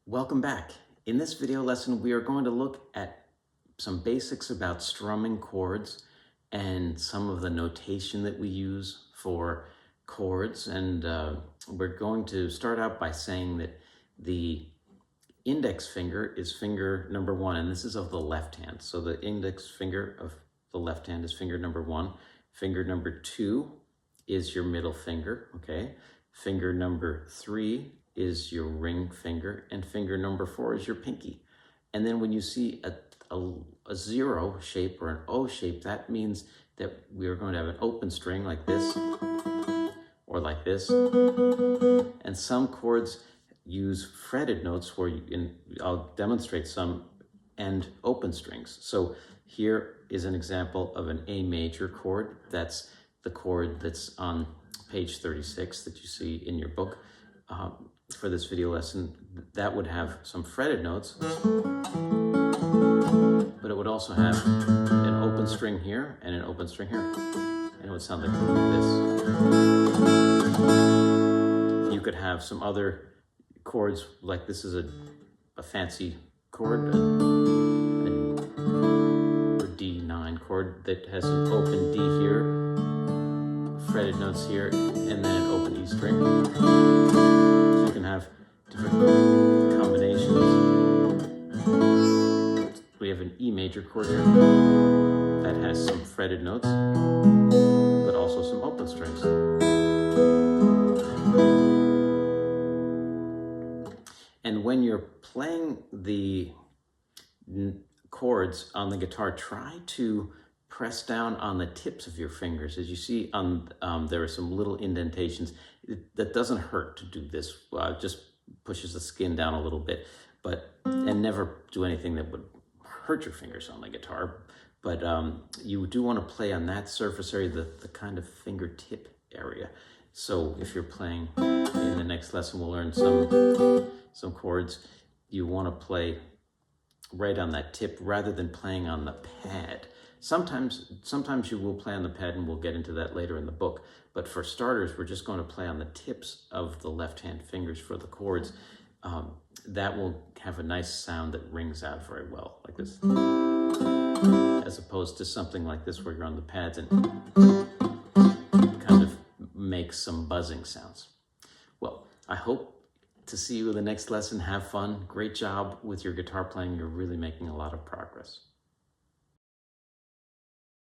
Welcome back. In this video lesson, we are going to look at some basics about strumming chords and some of the notation that we use for chords. And we're going to start out by saying that the index finger is finger number 1, and this is of the left hand. So the index finger of the left hand is finger number 1. Finger number 2 is your middle finger, okay? Finger number 3 is your ring finger, and finger number 4 is your pinky. And then when you see a zero shape or an O shape, that means that we are going to have an open string like this or like this. And some chords use fretted notes where I'll demonstrate some, and open strings. So here is an example of an A major chord. That's the chord that's on page 36 that you see in your book. For this video lesson, that would have some fretted notes, but it would also have an open string here and an open string here, and it would sound like this. You could have some other chords, like this is a fancy chord, a D9 chord that has an open D here, fretted notes here, and then an open E string. So you can have different combinations. We have an E major chord here that has some fretted notes, but also some open strings. And when you're playing the chords on the guitar, try to press down on the tips of your fingers. As you see, there are some little indentations. That doesn't hurt to do this. It just pushes the skin down a little bit, and never do anything that would hurt your fingers on the guitar. But you do want to play on that surface area, the kind of fingertip area. So if you're playing in the next lesson, we'll learn some chords. You want to play right on that tip rather than playing on the pad. Sometimes you will play on the pad, and we'll get into that later in the book. But for starters, we're just going to play on the tips of the left-hand fingers for the chords. That will have a nice sound that rings out very well, like this, as opposed to something like this where you're on the pads and kind of make some buzzing sounds. Well, I hope to see you in the next lesson. Have fun. Great job with your guitar playing. You're really making a lot of progress.